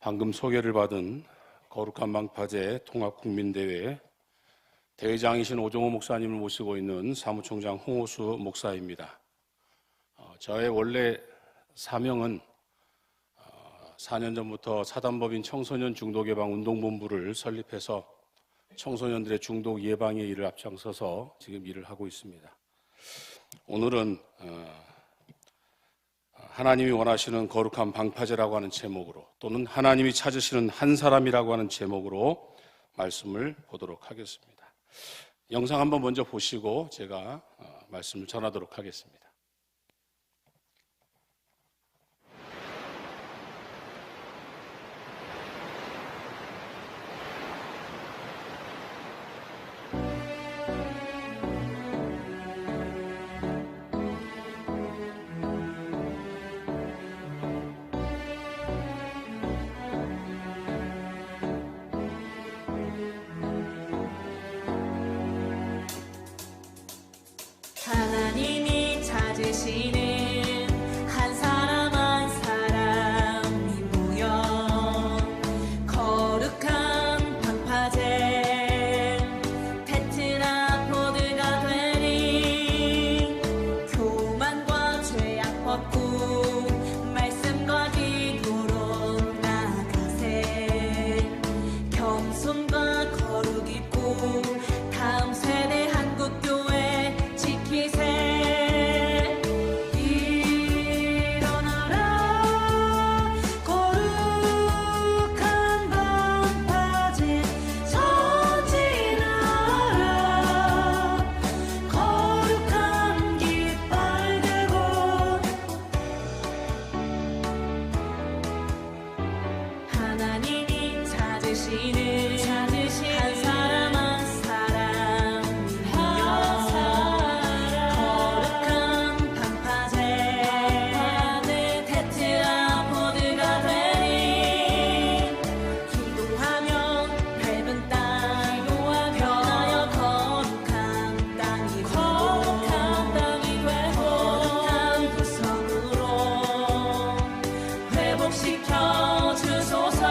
방금 소개를 받은 거룩한 방파제 통합국민대회 대회장이신 오종호 목사님을 모시고 있는 사무총장 홍호수 목사입니다. 저의 원래 사명은 4년 전부터 사단법인 청소년 중독예방운동본부를 설립해서 청소년들의 중독 예방의 일을 앞장서서 지금 일을 하고 있습니다. 오늘은 하나님이 원하시는 거룩한 방파제라고 하는 제목으로, 또는 하나님이 찾으시는 한 사람이라고 하는 제목으로 말씀을 보도록 하겠습니다. 영상 한번 먼저 보시고 제가 말씀을 전하도록 하겠습니다. 하나님이 찾으시는 한 사람 한 사람이 모여 거룩한 방파제 테트라포드가 되니 교만과 죄악 벗고 말씀과 기도로 나아가세. 겸손과 거룩 입고 다음 세대 한국교회 일어나라. 거룩한 방파제 전진하라. 거룩한 깃발 들고 하나님이 찾으시는 한 사람 한 사람 거룩한 방파제 테트라포드가 되니 기도하며 밟은 땅 변하여 거룩한 땅이 되고 거룩한 구성으로 회복시켜 주소서.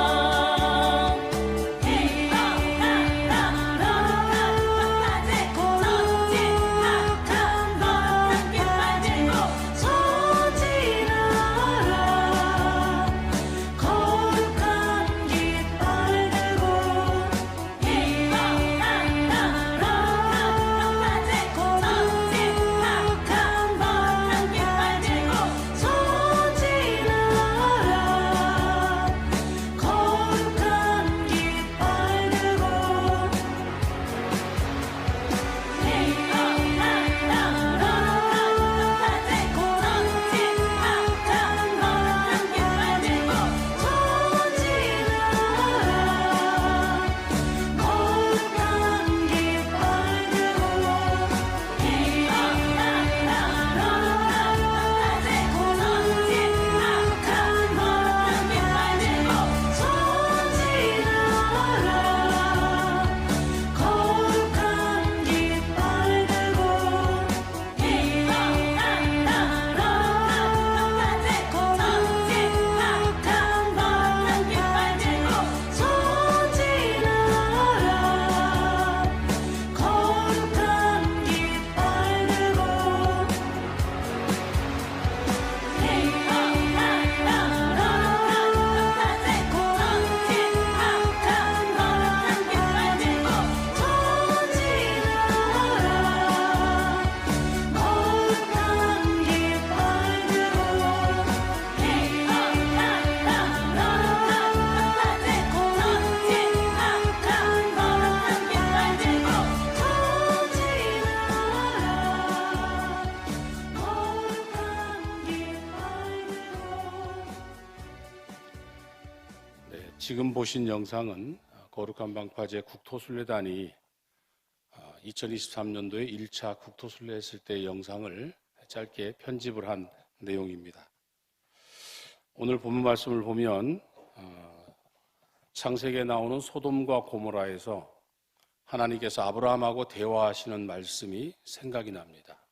지금 보신 영상은 거룩한 방파제 국토순례단이 2023년도에 1차 국토순례 했을 때 영상을 짧게 편집을 한 내용입니다. 오늘 본문 말씀을 보면 창세기에 나오는 소돔과 고모라에서 하나님께서 아브라함하고 대화하시는 말씀이 생각이 납니다.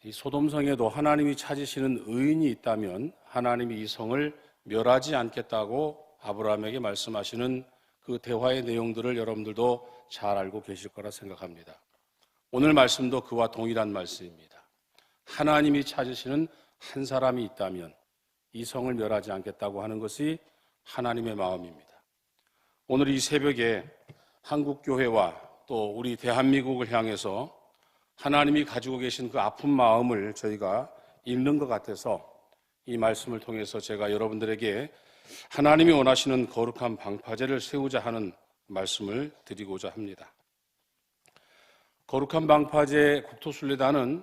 이 소돔성에도 하나님이 찾으시는 의인이 있다면 하나님이 이 성을 멸하지 않겠다고 아브라함에게 말씀하시는 그 대화의 내용들을 여러분들도 잘 알고 계실 거라 생각합니다. 오늘 말씀도 그와 동일한 말씀입니다. 하나님이 찾으시는 한 사람이 있다면 이 성을 멸하지 않겠다고 하는 것이 하나님의 마음입니다. 오늘 이 새벽에 한국교회와 또 우리 대한민국을 향해서 하나님이 가지고 계신 그 아픈 마음을 저희가 읽는 것 같아서 이 말씀을 통해서 제가 여러분들에게 하나님이 원하시는 거룩한 방파제를 세우자 하는 말씀을 드리고자 합니다. 거룩한 방파제 국토순례단은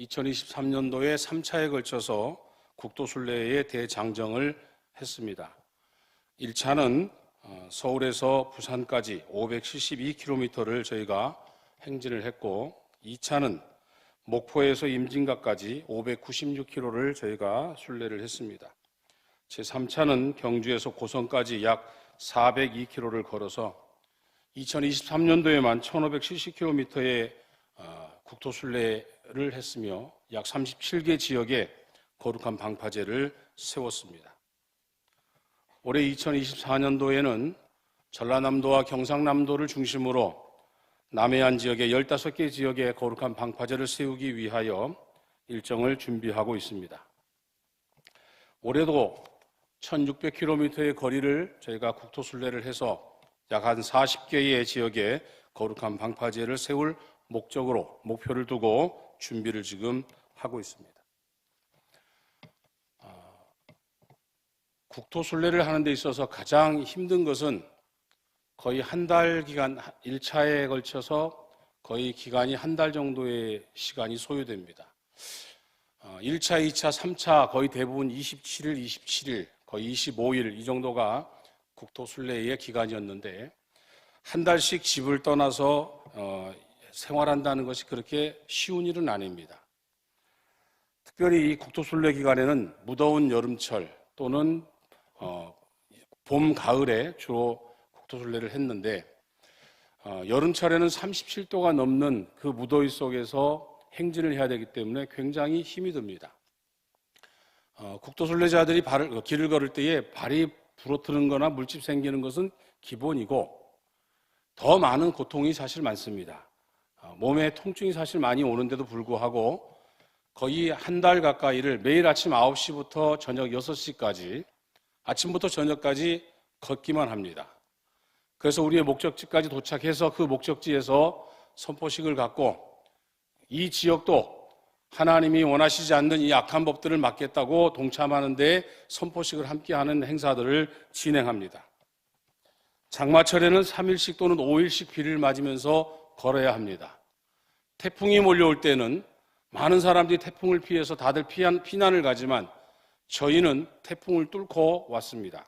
2023년도에 3차에 걸쳐서 국토순례의 대장정을 했습니다. 1차는 서울에서 부산까지 572km를 저희가 행진을 했고 2차는 목포에서 임진각까지 596km를 저희가 순례를 했습니다. 제3차는 경주에서 고성까지 약 402km를 걸어서 2023년도에만 1570km의 국토순례를 했으며 약 37개 지역에 거룩한 방파제를 세웠습니다. 올해 2024년도에는 전라남도와 경상남도를 중심으로 남해안 지역의 15개 지역에 거룩한 방파제를 세우기 위하여 일정을 준비하고 있습니다. 올해도 1600km의 거리를 저희가 국토순례를 해서 약 한 40개의 지역에 거룩한 방파제를 세울 목표를 두고 준비를 지금 하고 있습니다. 국토순례를 하는 데 있어서 가장 힘든 것은 거의 한 달 기간, 1차에 걸쳐서 거의 기간이 한 달 정도의 시간이 소요됩니다. 1차, 2차, 3차 거의 대부분 27일, 거의 25일 이 정도가 국토순례의 기간이었는데 한 달씩 집을 떠나서 생활한다는 것이 그렇게 쉬운 일은 아닙니다. 특별히 이 국토순례 기간에는 무더운 여름철 또는 봄, 가을에 주로 국토순례를 했는데 여름철에는 37도가 넘는 그 무더위 속에서 행진을 해야 되기 때문에 굉장히 힘이 듭니다. 국토순례자들이 길을 걸을 때에 발이 부러뜨는 거나 물집 생기는 것은 기본이고 더 많은 고통이 사실 많습니다. 몸에 통증이 사실 많이 오는데도 불구하고 거의 한 달 가까이를 매일 아침 9시부터 저녁 6시까지 아침부터 저녁까지 걷기만 합니다. 그래서 우리의 목적지까지 도착해서 그 목적지에서 선포식을 갖고 이 지역도 하나님이 원하시지 않는 이 악한 법들을 막겠다고 동참하는 데 선포식을 함께하는 행사들을 진행합니다. 장마철에는 3일씩 또는 5일씩 비를 맞으면서 걸어야 합니다. 태풍이 몰려올 때는 많은 사람들이 태풍을 피해서 다들 피난을 가지만 저희는 태풍을 뚫고 왔습니다.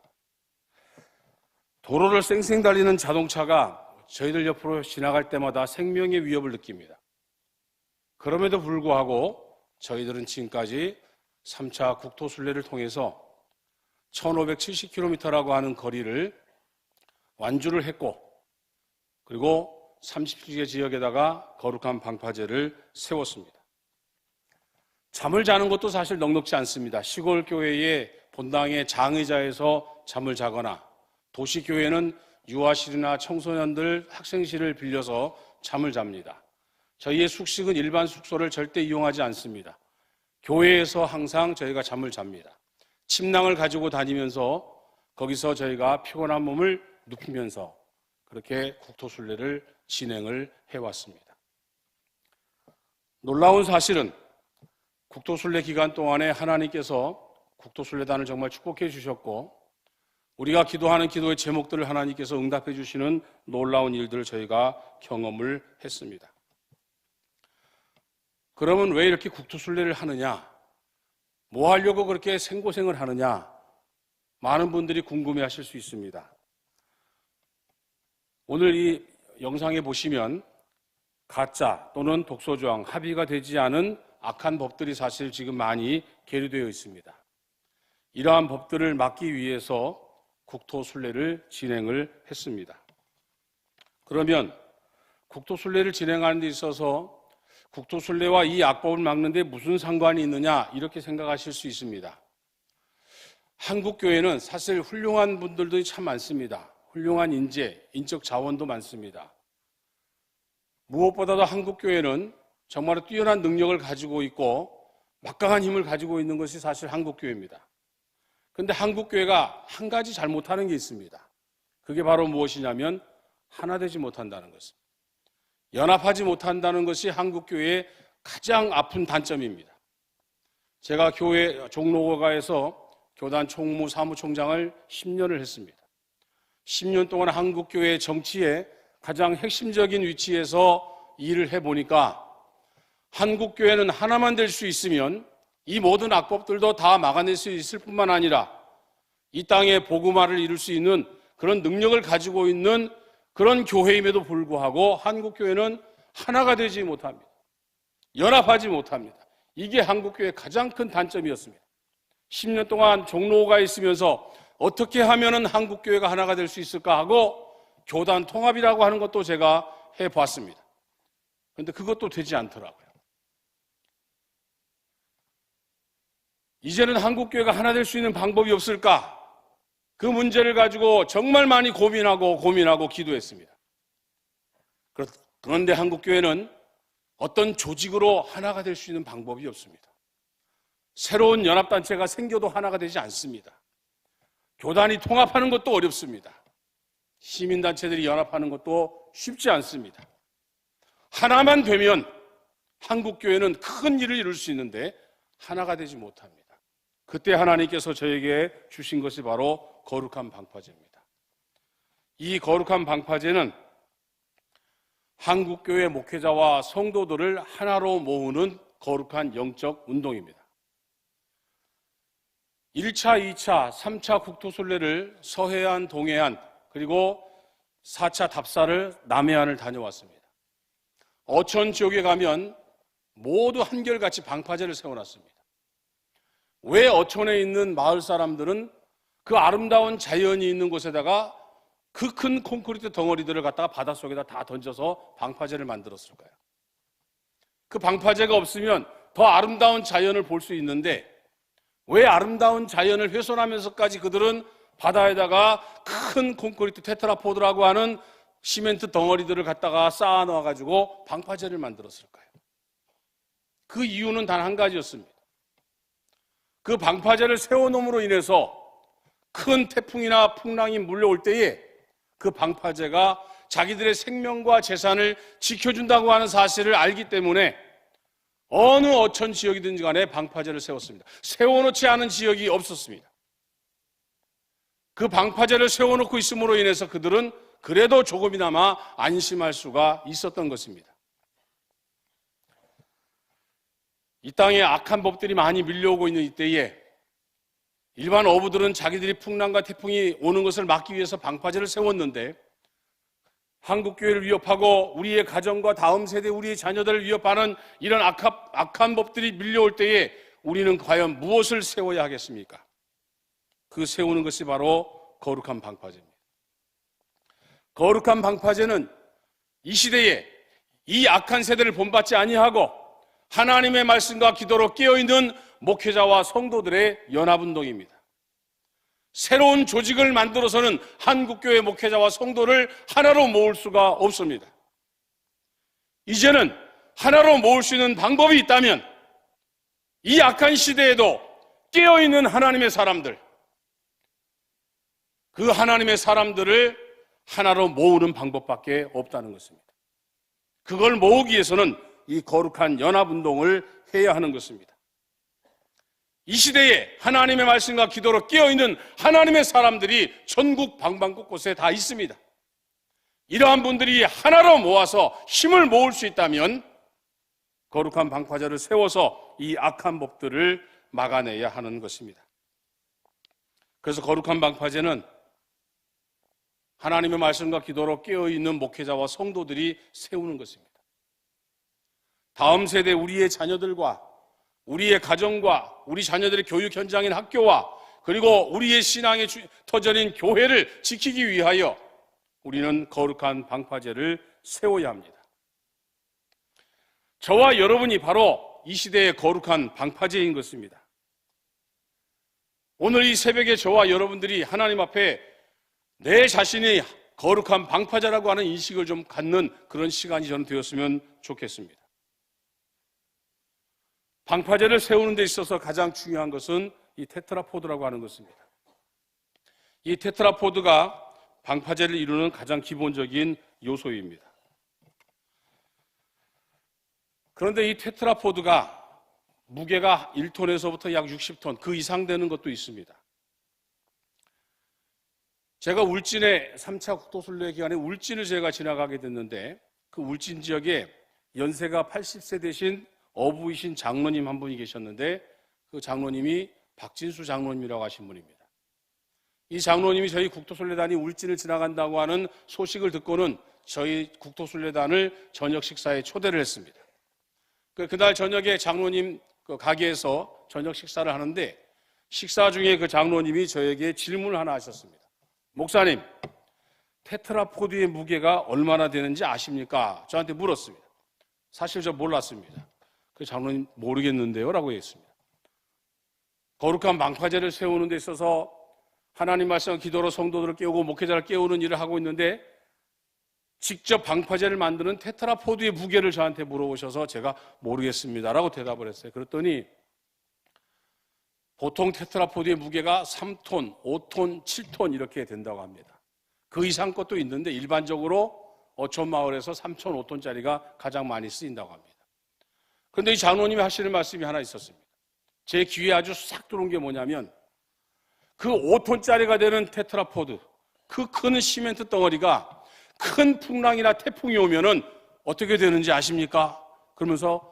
도로를 쌩쌩 달리는 자동차가 저희들 옆으로 지나갈 때마다 생명의 위협을 느낍니다. 그럼에도 불구하고 저희들은 지금까지 3차 국토순례를 통해서 1570km라고 하는 거리를 완주를 했고 그리고 30개 지역에다가 거룩한 방파제를 세웠습니다. 잠을 자는 것도 사실 넉넉지 않습니다. 시골 교회의 본당의 장의자에서 잠을 자거나 도시교회는 유아실이나 청소년들 학생실을 빌려서 잠을 잡니다. 저희의 숙식은 일반 숙소를 절대 이용하지 않습니다. 교회에서 항상 저희가 잠을 잡니다. 침낭을 가지고 다니면서 거기서 저희가 피곤한 몸을 눕히면서 그렇게 국토순례를 진행을 해왔습니다. 놀라운 사실은 국토순례 기간 동안에 하나님께서 국토순례단을 정말 축복해 주셨고 우리가 기도하는 기도의 제목들을 하나님께서 응답해 주시는 놀라운 일들을 저희가 경험을 했습니다. 그러면 왜 이렇게 국토순례를 하느냐? 뭐 하려고 그렇게 생고생을 하느냐? 많은 분들이 궁금해 하실 수 있습니다. 오늘 이 영상에 보시면 가짜 또는 독소조항, 합의가 되지 않은 악한 법들이 사실 지금 많이 계류되어 있습니다. 이러한 법들을 막기 위해서 국토순례를 진행을 했습니다. 그러면 국토순례를 진행하는 데 있어서 국토순례와 이 악법을 막는 데 무슨 상관이 있느냐 이렇게 생각하실 수 있습니다. 한국교회는 사실 훌륭한 분들도 참 많습니다. 훌륭한 인재, 인적 자원도 많습니다. 무엇보다도 한국교회는 정말 뛰어난 능력을 가지고 있고 막강한 힘을 가지고 있는 것이 사실 한국교회입니다. 그런데 한국교회가 한 가지 잘못하는 게 있습니다. 그게 바로 무엇이냐면 하나 되지 못한다는 것입니다. 연합하지 못한다는 것이 한국교회의 가장 아픈 단점입니다. 제가 교회 종로가에서 교단 총무 사무총장을 10년을 했습니다. 10년 동안 한국교회 정치의 가장 핵심적인 위치에서 일을 해보니까 한국교회는 하나만 될 수 있으면 이 모든 악법들도 다 막아낼 수 있을 뿐만 아니라 이 땅에 복음화를 이룰 수 있는 그런 능력을 가지고 있는 그런 교회임에도 불구하고 한국교회는 하나가 되지 못합니다. 연합하지 못합니다. 이게 한국교회의 가장 큰 단점이었습니다. 10년 동안 종로가 있으면서 어떻게 하면 한국교회가 하나가 될 수 있을까 하고 교단 통합이라고 하는 것도 제가 해봤습니다. 그런데 그것도 되지 않더라고요. 이제는 한국교회가 하나 될 수 있는 방법이 없을까? 그 문제를 가지고 정말 많이 고민하고 기도했습니다. 그런데 한국교회는 어떤 조직으로 하나가 될 수 있는 방법이 없습니다. 새로운 연합단체가 생겨도 하나가 되지 않습니다. 교단이 통합하는 것도 어렵습니다. 시민단체들이 연합하는 것도 쉽지 않습니다. 하나만 되면 한국교회는 큰 일을 이룰 수 있는데 하나가 되지 못합니다. 그때 하나님께서 저에게 주신 것이 바로 거룩한 방파제입니다. 이 거룩한 방파제는 한국교회 목회자와 성도들을 하나로 모으는 거룩한 영적 운동입니다. 1차, 2차, 3차 국토순례를 서해안, 동해안, 그리고 4차 답사를 남해안을 다녀왔습니다. 어촌 지역에 가면 모두 한결같이 방파제를 세워놨습니다. 왜 어촌에 있는 마을 사람들은 그 아름다운 자연이 있는 곳에다가 그 큰 콘크리트 덩어리들을 갖다가 바닷속에다 다 던져서 방파제를 만들었을까요? 그 방파제가 없으면 더 아름다운 자연을 볼 수 있는데 왜 아름다운 자연을 훼손하면서까지 그들은 바다에다가 큰 콘크리트 테트라포드라고 하는 시멘트 덩어리들을 갖다가 쌓아 놓아가지고 방파제를 만들었을까요? 그 이유는 단 한 가지였습니다. 그 방파제를 세워놓음으로 인해서 큰 태풍이나 풍랑이 몰려올 때에 그 방파제가 자기들의 생명과 재산을 지켜준다고 하는 사실을 알기 때문에 어느 어촌 지역이든지 간에 방파제를 세웠습니다. 세워놓지 않은 지역이 없었습니다. 그 방파제를 세워놓고 있음으로 인해서 그들은 그래도 조금이나마 안심할 수가 있었던 것입니다. 이 땅에 악한 법들이 많이 밀려오고 있는 이때에 일반 어부들은 자기들이 풍랑과 태풍이 오는 것을 막기 위해서 방파제를 세웠는데 한국교회를 위협하고 우리의 가정과 다음 세대 우리의 자녀들을 위협하는 이런 악한 법들이 밀려올 때에 우리는 과연 무엇을 세워야 하겠습니까? 그 세우는 것이 바로 거룩한 방파제입니다. 거룩한 방파제는 이 시대에 이 악한 세대를 본받지 아니하고 하나님의 말씀과 기도로 깨어있는 목회자와 성도들의 연합운동입니다. 새로운 조직을 만들어서는 한국교회 목회자와 성도를 하나로 모을 수가 없습니다. 이제는 하나로 모을 수 있는 방법이 있다면 이 악한 시대에도 깨어있는 하나님의 사람들, 그 하나님의 사람들을 하나로 모으는 방법밖에 없다는 것입니다. 그걸 모으기 위해서는 이 거룩한 연합운동을 해야 하는 것입니다. 이 시대에 하나님의 말씀과 기도로 깨어있는 하나님의 사람들이 전국 방방곳곳에 다 있습니다. 이러한 분들이 하나로 모아서 힘을 모을 수 있다면 거룩한 방파제를 세워서 이 악한 법들을 막아내야 하는 것입니다. 그래서 거룩한 방파제는 하나님의 말씀과 기도로 깨어있는 목회자와 성도들이 세우는 것입니다. 다음 세대 우리의 자녀들과 우리의 가정과 우리 자녀들의 교육 현장인 학교와 그리고 우리의 신앙의 터전인 교회를 지키기 위하여 우리는 거룩한 방파제를 세워야 합니다. 저와 여러분이 바로 이 시대의 거룩한 방파제인 것입니다. 오늘 이 새벽에 저와 여러분들이 하나님 앞에 내 자신이 거룩한 방파제라고 하는 인식을 좀 갖는 그런 시간이 저는 되었으면 좋겠습니다. 방파제를 세우는 데 있어서 가장 중요한 것은 이 테트라포드라고 하는 것입니다. 이 테트라포드가 방파제를 이루는 가장 기본적인 요소입니다. 그런데 이 테트라포드가 무게가 1톤에서부터 약 60톤, 그 이상 되는 것도 있습니다. 제가 울진의 3차 국토순례 기간에 울진을 제가 지나가게 됐는데 그 울진 지역에 연세가 80세 되신 어부이신 장로님 한 분이 계셨는데 그 장로님이 박진수 장로님이라고 하신 분입니다. 이 장로님이 저희 국토순례단이 울진을 지나간다고 하는 소식을 듣고는 저희 국토순례단을 저녁 식사에 초대를 했습니다. 그날 저녁에 장로님 가게에서 저녁 식사를 하는데 식사 중에 그 장로님이 저에게 질문을 하나 하셨습니다. 목사님, 테트라포드의 무게가 얼마나 되는지 아십니까? 저한테 물었습니다. 사실 저 몰랐습니다. 그 장로님 모르겠는데요 라고 했습니다. 거룩한 방파제를 세우는 데 있어서 하나님 말씀 기도로 성도들을 깨우고 목회자를 깨우는 일을 하고 있는데 직접 방파제를 만드는 테트라포드의 무게를 저한테 물어보셔서 제가 모르겠습니다라고 대답을 했어요. 그랬더니 보통 테트라포드의 무게가 3톤, 5톤, 7톤 이렇게 된다고 합니다. 그 이상 것도 있는데 일반적으로 어촌 마을에서 3톤, 5톤짜리가 가장 많이 쓰인다고 합니다. 그런데 이 장로님이 하시는 말씀이 하나 있었습니다. 제 귀에 아주 싹 들어온 게 뭐냐면 그 5톤짜리가 되는 테트라포드, 그 큰 시멘트 덩어리가 큰 풍랑이나 태풍이 오면은 어떻게 되는지 아십니까? 그러면서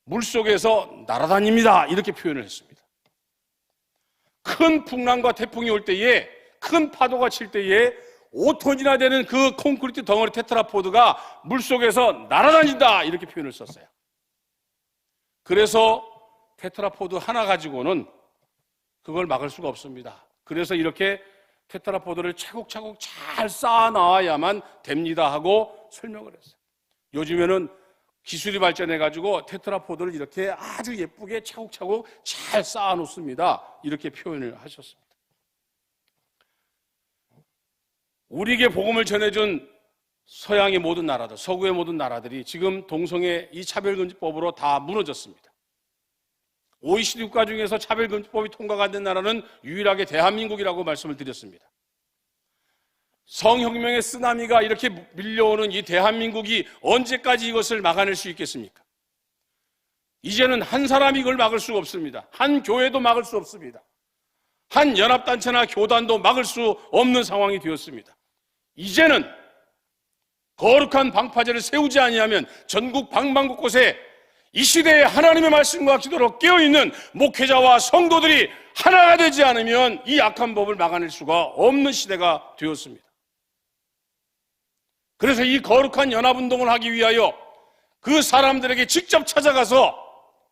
물속에서 날아다닙니다. 이렇게 표현을 했습니다. 큰 풍랑과 태풍이 올 때에, 큰 파도가 칠 때에 5톤이나 되는 그 콘크리트 덩어리 테트라포드가 물속에서 날아다닌다. 이렇게 표현을 썼어요. 그래서 테트라포드 하나 가지고는 그걸 막을 수가 없습니다. 그래서 이렇게 테트라포드를 차곡차곡 잘 쌓아 나와야만 됩니다 하고 설명을 했어요. 요즘에는 기술이 발전해가지고 테트라포드를 이렇게 아주 예쁘게 차곡차곡 잘 쌓아 놓습니다. 이렇게 표현을 하셨습니다. 우리에게 복음을 전해준 서양의 모든 나라들, 서구의 모든 나라들이 지금 동성애 이 차별금지법으로 다 무너졌습니다. OECD 국가 중에서 차별금지법이 통과가 안 된 나라는 유일하게 대한민국이라고 말씀을 드렸습니다. 성혁명의 쓰나미가 이렇게 밀려오는 이 대한민국이 언제까지 이것을 막아낼 수 있겠습니까? 이제는 한 사람이 이걸 막을 수가 없습니다. 한 교회도 막을 수 없습니다. 한 연합단체나 교단도 막을 수 없는 상황이 되었습니다. 이제는 거룩한 방파제를 세우지 아니하면 전국 방방곳곳에 이 시대에 하나님의 말씀과 기도로 깨어있는 목회자와 성도들이 하나가 되지 않으면 이 악한 법을 막아낼 수가 없는 시대가 되었습니다. 그래서 이 거룩한 연합운동을 하기 위하여 그 사람들에게 직접 찾아가서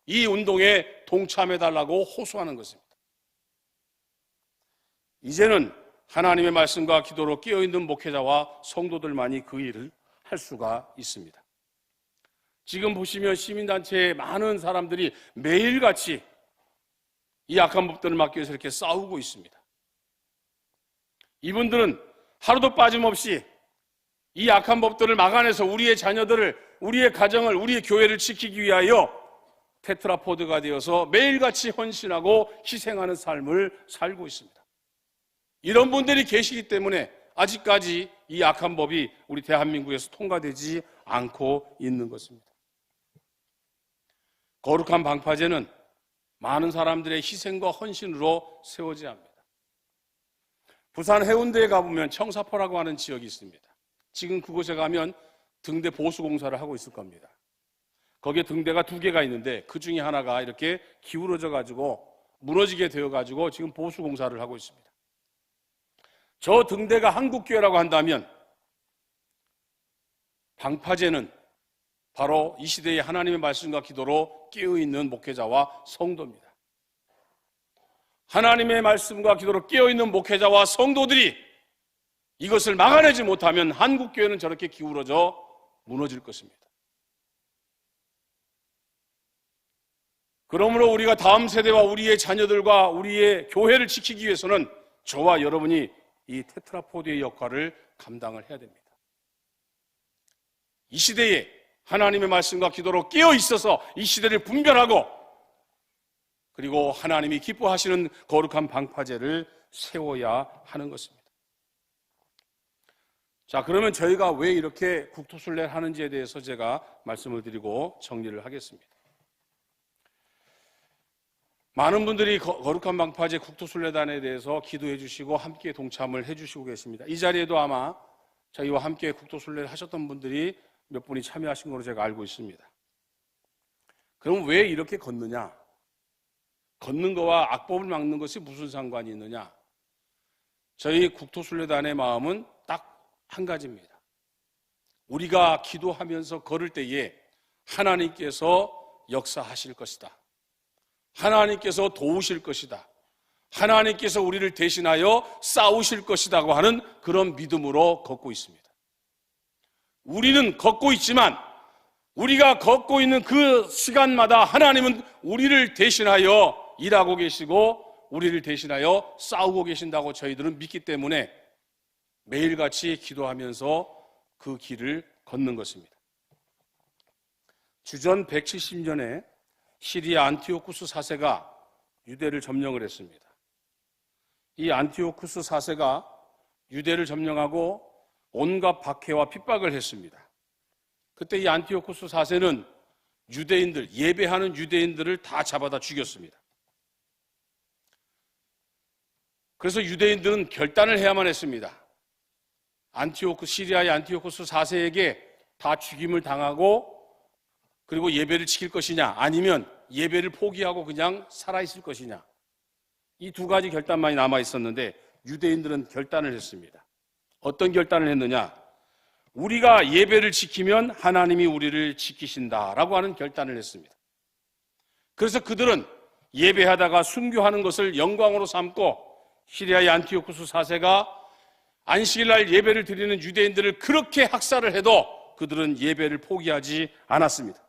이 운동에 동참해달라고 호소하는 것입니다. 이제는 하나님의 말씀과 기도로 깨어있는 목회자와 성도들만이 그 일을 할 수가 있습니다. 지금 보시면 시민단체의 많은 사람들이 매일같이 이 악한 법들을 막기 위해서 이렇게 싸우고 있습니다. 이분들은 하루도 빠짐없이 이 악한 법들을 막아내서 우리의 자녀들을, 우리의 가정을, 우리의 교회를 지키기 위하여 테트라포드가 되어서 매일같이 헌신하고 희생하는 삶을 살고 있습니다. 이런 분들이 계시기 때문에 아직까지 이 악한 법이 우리 대한민국에서 통과되지 않고 있는 것입니다. 거룩한 방파제는 많은 사람들의 희생과 헌신으로 세워져야 합니다. 부산 해운대에 가보면 청사포라고 하는 지역이 있습니다. 지금 그곳에 가면 등대 보수공사를 하고 있을 겁니다. 거기에 등대가 2개가 있는데 그 중에 하나가 이렇게 기울어져 가지고 무너지게 되어 가지고 지금 보수공사를 하고 있습니다. 저 등대가 한국교회라고 한다면 방파제는 바로 이 시대의 하나님의 말씀과 기도로 깨어있는 목회자와 성도입니다. 하나님의 말씀과 기도로 깨어있는 목회자와 성도들이 이것을 막아내지 못하면 한국교회는 저렇게 기울어져 무너질 것입니다. 그러므로 우리가 다음 세대와 우리의 자녀들과 우리의 교회를 지키기 위해서는 저와 여러분이 이 테트라포드의 역할을 감당을 해야 됩니다. 이 시대에 하나님의 말씀과 기도로 깨어 있어서 이 시대를 분별하고, 그리고 하나님이 기뻐하시는 거룩한 방파제를 세워야 하는 것입니다. 자, 그러면 저희가 왜 이렇게 국토순례를 하는지에 대해서 제가 말씀을 드리고 정리를 하겠습니다. 많은 분들이 거룩한 방파제 국토순례단에 대해서 기도해 주시고 함께 동참을 해 주시고 계십니다. 이 자리에도 아마 저희와 함께 국토순례를 하셨던 분들이 몇 분이 참여하신 걸로 제가 알고 있습니다. 그럼 왜 이렇게 걷느냐? 걷는 거와 악법을 막는 것이 무슨 상관이 있느냐? 저희 국토순례단의 마음은 딱 한 가지입니다. 우리가 기도하면서 걸을 때에 하나님께서 역사하실 것이다. 하나님께서 도우실 것이다. 하나님께서 우리를 대신하여 싸우실 것이라고 하는 그런 믿음으로 걷고 있습니다. 우리는 걷고 있지만 우리가 걷고 있는 그 시간마다 하나님은 우리를 대신하여 일하고 계시고 우리를 대신하여 싸우고 계신다고 저희들은 믿기 때문에 매일같이 기도하면서 그 길을 걷는 것입니다. 주전 170년에 시리아 안티오쿠스 4세가 유대를 점령을 했습니다. 이 안티오쿠스 4세가 유대를 점령하고 온갖 박해와 핍박을 했습니다. 그때 이 안티오쿠스 4세는 유대인들, 예배하는 유대인들을 다 잡아다 죽였습니다. 그래서 유대인들은 결단을 해야만 했습니다. 시리아의 안티오쿠스 4세에게 다 죽임을 당하고 그리고 예배를 지킬 것이냐, 아니면 예배를 포기하고 그냥 살아있을 것이냐, 이 두 가지 결단만이 남아 있었는데 유대인들은 결단을 했습니다. 어떤 결단을 했느냐? 우리가 예배를 지키면 하나님이 우리를 지키신다라고 하는 결단을 했습니다. 그래서 그들은 예배하다가 순교하는 것을 영광으로 삼고 시리아의 안티오쿠스 4세가 안식일날 예배를 드리는 유대인들을 그렇게 학살을 해도 그들은 예배를 포기하지 않았습니다.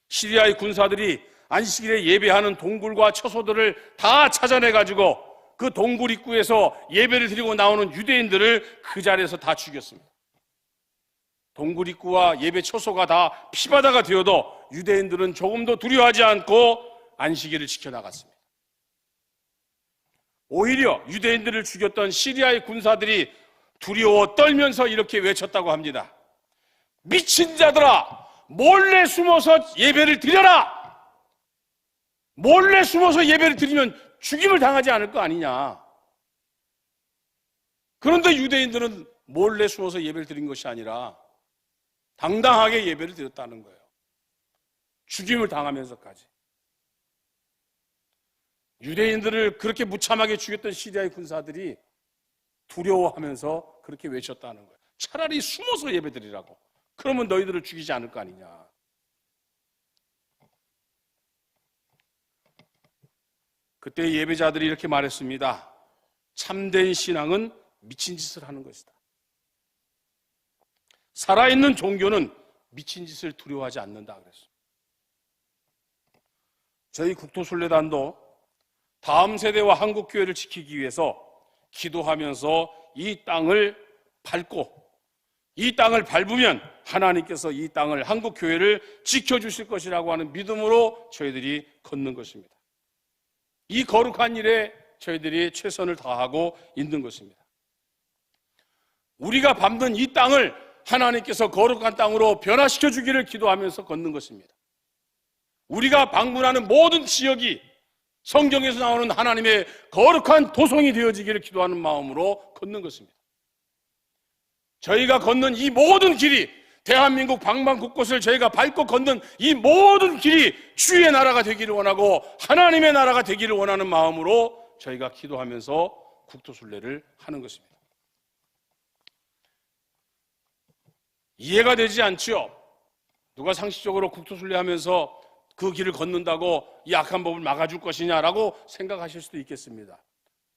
시리아의 군사들이 안식일에 예배하는 동굴과 처소들을 다 찾아내가지고 그 동굴 입구에서 예배를 드리고 나오는 유대인들을 그 자리에서 다 죽였습니다. 동굴 입구와 예배 처소가 다 피바다가 되어도 유대인들은 조금도 두려워하지 않고 안식일을 지켜나갔습니다. 오히려 유대인들을 죽였던 시리아의 군사들이 두려워 떨면서 이렇게 외쳤다고 합니다. 미친 자들아, 몰래 숨어서 예배를 드려라! 몰래 숨어서 예배를 드리면 죽임을 당하지 않을 거 아니냐. 그런데 유대인들은 몰래 숨어서 예배를 드린 것이 아니라 당당하게 예배를 드렸다는 거예요. 죽임을 당하면서까지. 유대인들을 그렇게 무참하게 죽였던 시리아의 군사들이 두려워하면서 그렇게 외쳤다는 거예요. 차라리 숨어서 예배드리라고. 그러면 너희들을 죽이지 않을 거 아니냐. 그때 예배자들이 이렇게 말했습니다. 참된 신앙은 미친 짓을 하는 것이다. 살아있는 종교는 미친 짓을 두려워하지 않는다 그랬어요. 저희 국토순례단도 다음 세대와 한국교회를 지키기 위해서 기도하면서 이 땅을 밟고 이 땅을 밟으면 하나님께서 이 땅을, 한국교회를 지켜주실 것이라고 하는 믿음으로 저희들이 걷는 것입니다. 이 거룩한 일에 저희들이 최선을 다하고 있는 것입니다. 우리가 밟는 이 땅을 하나님께서 거룩한 땅으로 변화시켜 주기를 기도하면서 걷는 것입니다. 우리가 방문하는 모든 지역이 성경에서 나오는 하나님의 거룩한 도성이 되어지기를 기도하는 마음으로 걷는 것입니다. 저희가 걷는 이 모든 길이, 대한민국 방방 곳곳을 저희가 밟고 걷는 이 모든 길이 주의 나라가 되기를 원하고 하나님의 나라가 되기를 원하는 마음으로 저희가 기도하면서 국토순례를 하는 것입니다. 이해가 되지 않지요? 누가 상식적으로 국토순례하면서 그 길을 걷는다고 이 악한 법을 막아줄 것이냐라고 생각하실 수도 있겠습니다.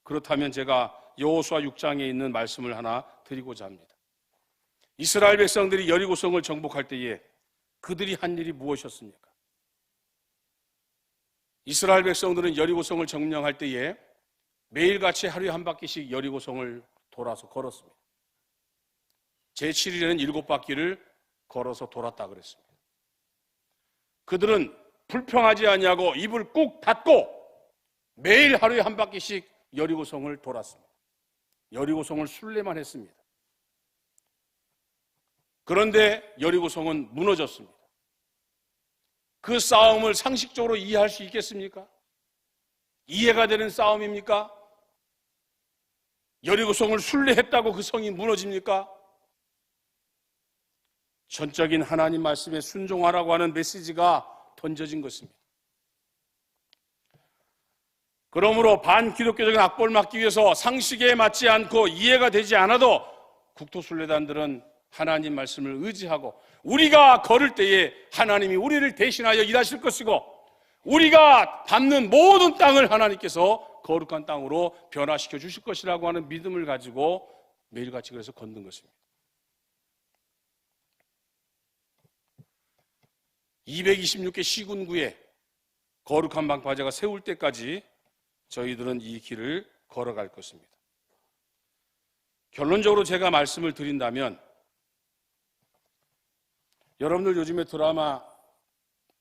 그렇다면 제가 여호수아 6장에 있는 말씀을 하나 드리고자 합니다. 이스라엘 백성들이 여리고성을 정복할 때에 그들이 한 일이 무엇이었습니까? 이스라엘 백성들은 여리고성을 점령할 때에 매일같이 하루에 한 바퀴씩 여리고성을 돌아서 걸었습니다. 제7일에는 7바퀴를 걸어서 돌았다 그랬습니다. 그들은 불평하지 아니하고 입을 꾹 닫고 매일 하루에 한 바퀴씩 여리고성을 돌았습니다. 여리고성을 순례만 했습니다. 그런데 여리고성은 무너졌습니다. 그 싸움을 상식적으로 이해할 수 있겠습니까? 이해가 되는 싸움입니까? 여리고성을 순례했다고 그 성이 무너집니까? 전적인 하나님 말씀에 순종하라고 하는 메시지가 던져진 것입니다. 그러므로 반기독교적인 악보를 막기 위해서 상식에 맞지 않고 이해가 되지 않아도 국토순례단들은 하나님 말씀을 의지하고 우리가 걸을 때에 하나님이 우리를 대신하여 일하실 것이고 우리가 밟는 모든 땅을 하나님께서 거룩한 땅으로 변화시켜 주실 것이라고 하는 믿음을 가지고 매일같이 그래서 걷는 것입니다. 226개 시군구에 거룩한 방파제가 세울 때까지 저희들은 이 길을 걸어갈 것입니다. 결론적으로 제가 말씀을 드린다면 여러분들 요즘에 드라마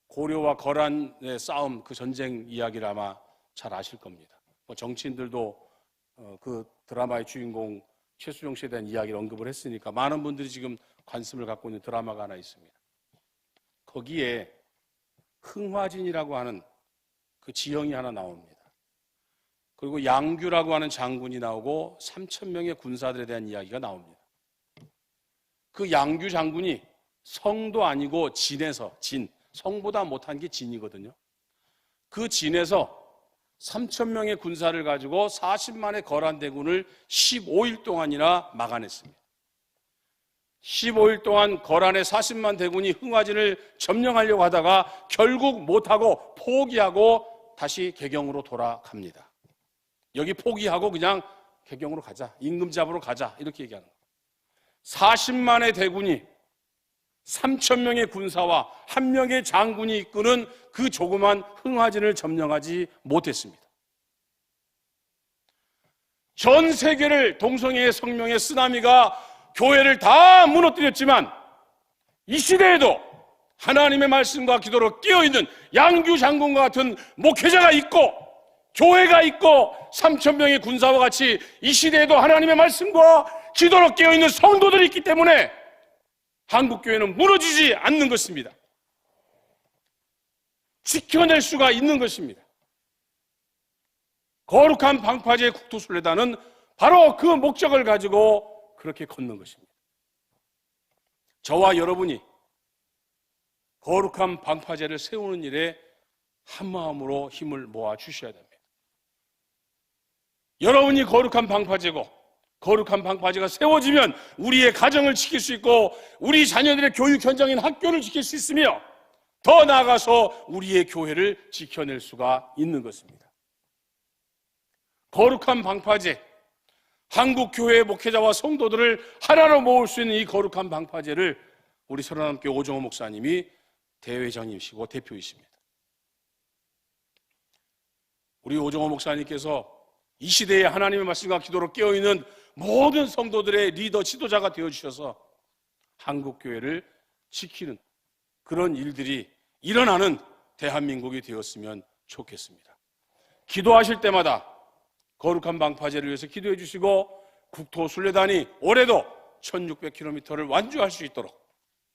고려와 거란의 싸움, 그 전쟁 이야기를 아마 잘 아실 겁니다. 정치인들도 그 드라마의 주인공 최수종 씨에 대한 이야기를 언급을 했으니까 많은 분들이 지금 관심을 갖고 있는 드라마가 하나 있습니다. 거기에 흥화진이라고 하는 그 지형이 하나 나옵니다. 그리고 양규라고 하는 장군이 나오고 3,000명의 군사들에 대한 이야기가 나옵니다. 그 양규 장군이 성도 아니고 진에서, 성보다 못한 게 진이거든요. 그 진에서 3,000명의 군사를 가지고 40만의 거란 대군을 15일 동안이나 막아냈습니다. 15일 동안 거란의 40만 대군이 흥화진을 점령하려고 하다가 결국 못하고 포기하고 다시 개경으로 돌아갑니다. 여기 포기하고 그냥 개경으로 가자, 임금 잡으러 가자, 이렇게 얘기하는 거예요. 40만의 대군이 3,000명의 군사와 1명의 장군이 이끄는 그 조그만 흥화진을 점령하지 못했습니다. 전 세계를 동성애의 성명의 쓰나미가 교회를 다 무너뜨렸지만 이 시대에도 하나님의 말씀과 기도로 깨어있는 양규 장군과 같은 목회자가 있고 교회가 있고 3,000명의 군사와 같이 이 시대에도 하나님의 말씀과 기도로 깨어있는 성도들이 있기 때문에 한국교회는 무너지지 않는 것입니다. 지켜낼 수가 있는 것입니다. 거룩한 방파제 국토순례단은 바로 그 목적을 가지고 그렇게 걷는 것입니다. 저와 여러분이 거룩한 방파제를 세우는 일에 한마음으로 힘을 모아 주셔야 됩니다. 여러분이 거룩한 방파제고 거룩한 방파제가 세워지면 우리의 가정을 지킬 수 있고 우리 자녀들의 교육 현장인 학교를 지킬 수 있으며 더 나아가서 우리의 교회를 지켜낼 수가 있는 것입니다. 거룩한 방파제, 한국교회의 목회자와 성도들을 하나로 모을 수 있는 이 거룩한 방파제를 우리 서른함교 오정호 목사님이 대회장이시고 대표이십니다. 우리 오정호 목사님께서 이 시대에 하나님의 말씀과 기도로 깨어있는 모든 성도들의 리더, 지도자가 되어주셔서 한국교회를 지키는 그런 일들이 일어나는 대한민국이 되었으면 좋겠습니다. 기도하실 때마다 거룩한 방파제를 위해서 기도해 주시고 국토순례단이 올해도 1600km를 완주할 수 있도록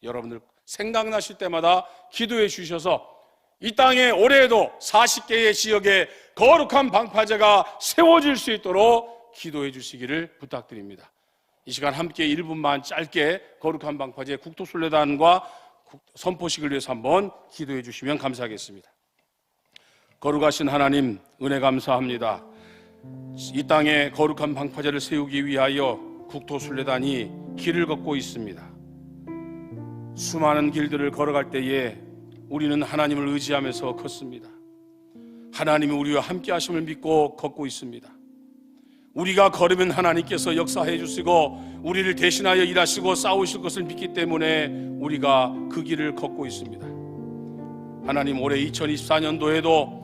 여러분들 생각나실 때마다 기도해 주셔서 이 땅에 올해에도 40개의 지역에 거룩한 방파제가 세워질 수 있도록 기도해 주시기를 부탁드립니다. 이 시간 함께 1분만 짧게 거룩한 방파제 국토순례단과 선포식을 위해서 한번 기도해 주시면 감사하겠습니다. 거룩하신 하나님, 은혜 감사합니다. 이 땅에 거룩한 방파제를 세우기 위하여 국토순례단이 길을 걷고 있습니다. 수많은 길들을 걸어갈 때에 우리는 하나님을 의지하면서 걷습니다. 하나님이 우리와 함께 하심을 믿고 걷고 있습니다. 우리가 걸으면 하나님께서 역사해 주시고 우리를 대신하여 일하시고 싸우실 것을 믿기 때문에 우리가 그 길을 걷고 있습니다. 하나님, 올해 2024년도에도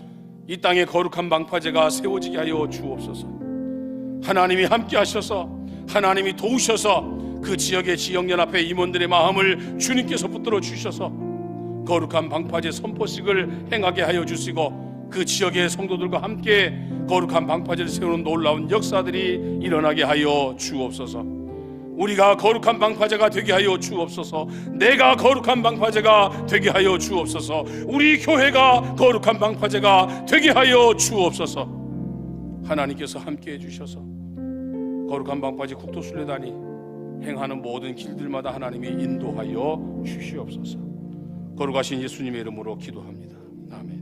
이 땅에 거룩한 방파제가 세워지게 하여 주옵소서. 하나님이 함께 하셔서, 하나님이 도우셔서 그 지역의 지역연합회 임원들의 마음을 주님께서 붙들어 주셔서 거룩한 방파제 선포식을 행하게 하여 주시고, 그 지역의 성도들과 함께 거룩한 방파제를 세우는 놀라운 역사들이 일어나게 하여 주옵소서. 우리가 거룩한 방파제가 되게 하여 주옵소서. 내가 거룩한 방파제가 되게 하여 주옵소서. 우리 교회가 거룩한 방파제가 되게 하여 주옵소서. 하나님께서 함께 해주셔서 거룩한 방파제 국토순례단이 행하는 모든 길들마다 하나님이 인도하여 주시옵소서. 거룩하신 예수님의 이름으로 기도합니다. 아멘.